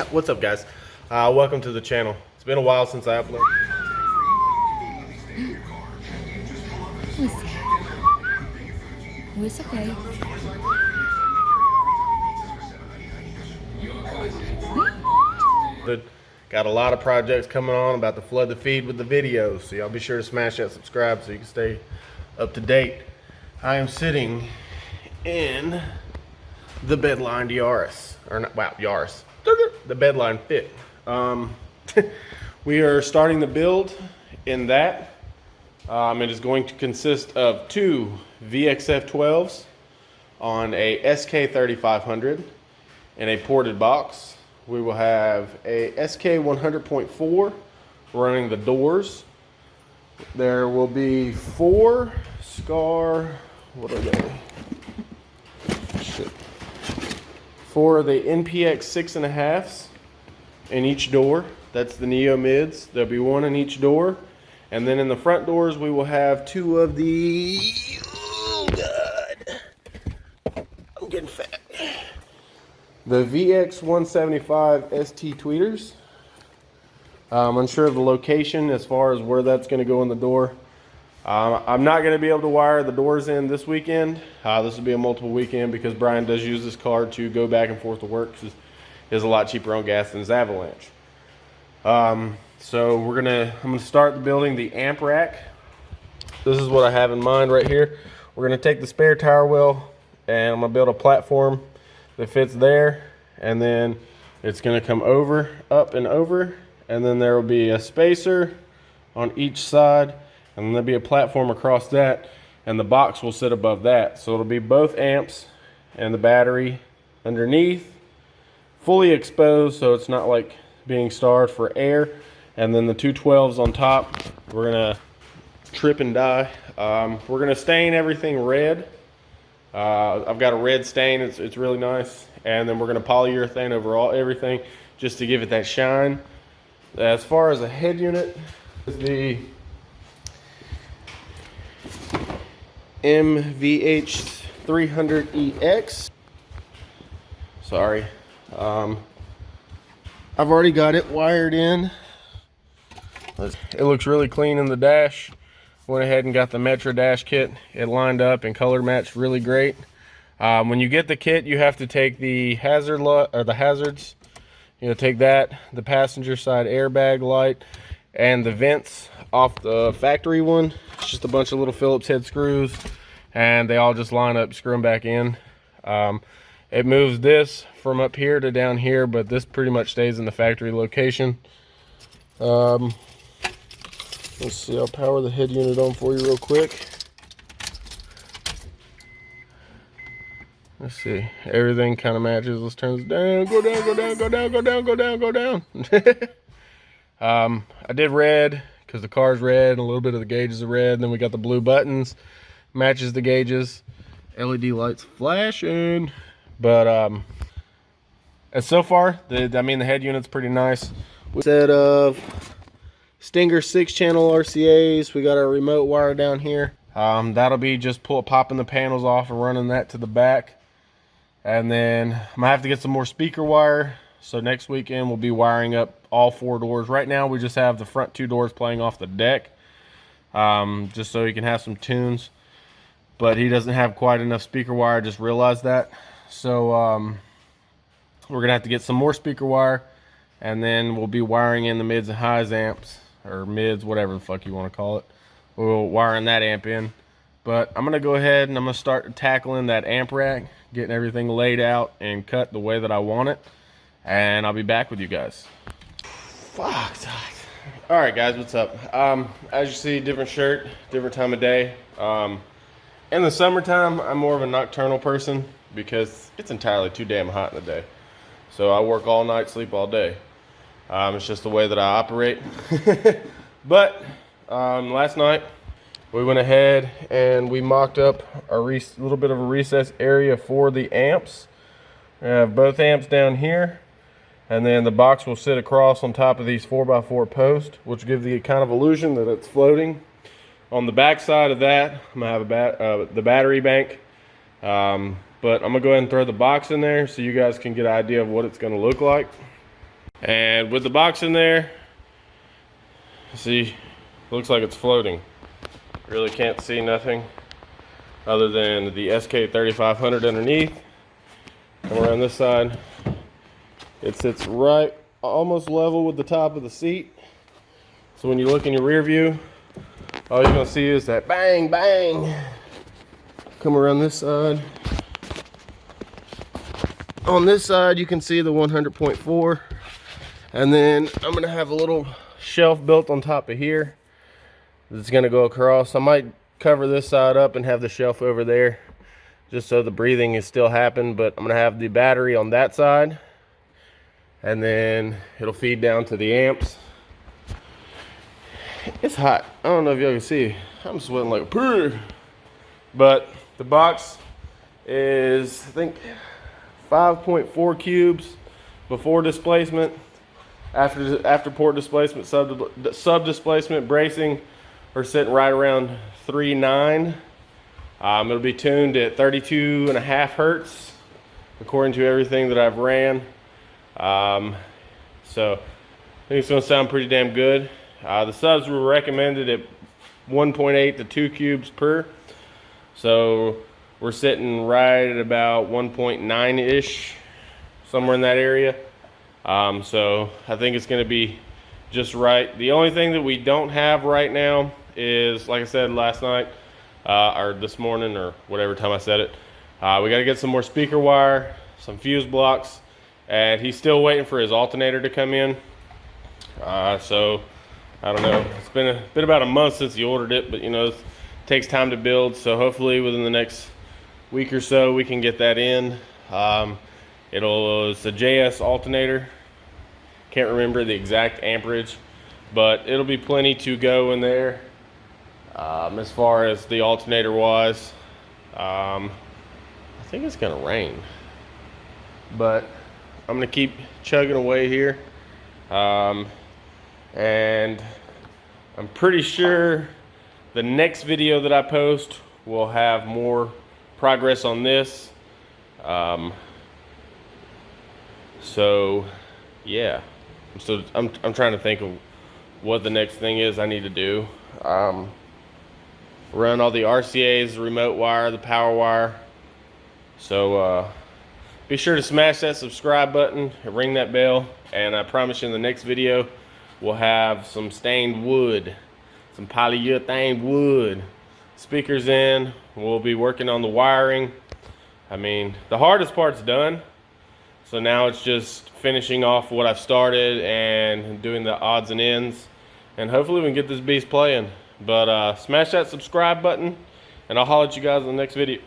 What's up, guys? Welcome to the channel. It's been a while since I uploaded. Oh, it's okay. Got a lot of projects coming on, about to flood the feed with the videos, so y'all be sure to smash that subscribe so you can stay up to date. I am sitting in the bedlined Yaris, or not, wow, Yaris, the bedline fit. We are starting the build in that. It is going to consist of two VXF12s on a SK3500 in a ported box. We will have a SK100.4 running the doors. There will be four Scar, what are they? Shit. Four of the NPX 6.5s in each door. That's the Neo mids. There'll be one in each door. And then in the front doors, we will have two of the, oh God, I'm getting fat. The VX175 ST tweeters. I'm unsure of the location as far as where that's going to go in the door. I'm not going to be able to wire the doors in this weekend. This will be a multiple weekend because Brian does use this car to go back and forth to work because it's a lot cheaper on gas than his Avalanche. So I'm gonna start building the amp rack. This is what I have in mind right here. We're gonna take the spare tire wheel and I'm gonna build a platform that fits there, and then it's gonna come over, up and over, and then there will be a spacer on each side, and then there'll be a platform across that, and the box will sit above that. So it'll be both amps and the battery underneath, fully exposed, so it's not like being starved for air. And then the two 12s on top, we're gonna trip and die. We're gonna stain everything red. I've got a red stain, it's really nice. And then we're gonna polyurethane over everything just to give it that shine. As far as a head unit, the MVH 300EX. Sorry. I've already got it wired in. It looks really clean in the dash. Went ahead and got the Metro dash kit. It lined up and color matched really great. When you get the kit, you have to take the hazards. You know, take that, the passenger side airbag light, and the vents off the factory one. It's just a bunch of little Phillips head screws, and they all just line up, screw them back in. It moves this from up here to down here, but this pretty much stays in the factory location. Let's see, I'll power the head unit on for you real quick. Let's see, everything kind of matches. Let's turn this down, go down, go down, go down, go down, go down, go down. I did red because the car's red and a little bit of the gauges are red. And then we got the blue buttons, matches the gauges. LED lights flashing. But and so far, the head unit's pretty nice. Set of Stinger 6-channel RCAs. We got our remote wire down here. That'll be just popping the panels off and running that to the back. And then I'm gonna have to get some more speaker wire. So next weekend we'll be wiring up all four doors. Right now we just have the front two doors playing off the deck, just so he can have some tunes. But he doesn't have quite enough speaker wire. I just realized that. So we're gonna have to get some more speaker wire, and then we'll be wiring in the mids and highs amps, or mids, whatever the fuck you want to call it. We'll wiring that amp in. But I'm gonna go ahead and I'm gonna start tackling that amp rack, getting everything laid out and cut the way that I want it, and I'll be back with you guys. Fuck. All right, guys, what's up? As you see, different shirt, different time of day. In the summertime, I'm more of a nocturnal person because it's entirely too damn hot in the day. So I work all night, sleep all day. It's just the way that I operate. But last night, we went ahead and we mocked up a little bit of a recess area for the amps. We have both amps down here, and then the box will sit across on top of these 4x4 posts, which give the kind of illusion that it's floating. On the back side of that, I'm gonna have the battery bank. But I'm gonna go ahead and throw the box in there so you guys can get an idea of what it's gonna look like. And with the box in there, see, looks like it's floating. Really can't see nothing other than the SK3500 underneath. Come around this side. It sits right almost level with the top of the seat. So when you look in your rear view, all you're gonna see is that bang, bang. Come around this side. On this side, you can see the 100.4. And then I'm gonna have a little shelf built on top of here that's gonna go across. I might cover this side up and have the shelf over there just so the breathing is still happening, but I'm gonna have the battery on that side, and then it'll feed down to the amps. It's hot. I don't know if y'all can see. I'm sweating like a pig. But the box is, I think, 5.4 cubes before displacement. After port displacement, sub displacement, bracing, we're sitting right around 3.9. It'll be tuned at 32.5 hertz, according to everything that I've ran. So I think it's gonna sound pretty damn good. The subs were recommended at 1.8 to 2 cubes per. So we're sitting right at about 1.9-ish, somewhere in that area. So I think it's going to be just right. The only thing that we don't have right now is, like I said last night, or this morning, or whatever time I said it, we got to get some more speaker wire, some fuse blocks, and he's still waiting for his alternator to come in. So I don't know. It's been about a month since he ordered it, but you know, it takes time to build. So hopefully within the next week or so we can get that in. It's a JS alternator. Can't remember the exact amperage, but it'll be plenty to go in there. As far as the alternator wise, I think it's gonna rain, but I'm gonna keep chugging away here. And I'm pretty sure the next video that I post will have more progress on this. So yeah, I'm trying to think of what the next thing is I need to do. Run all the RCAs, the remote wire, the power wire. So be sure to smash that subscribe button and ring that bell, and I promise you in the next video we'll have some stained wood, some polyurethane wood speakers in. We'll be working on the wiring. I mean, the hardest part's done. So now it's just finishing off what I've started and doing the odds and ends. And hopefully we can get this beast playing. But smash that subscribe button, and I'll holler at you guys in the next video.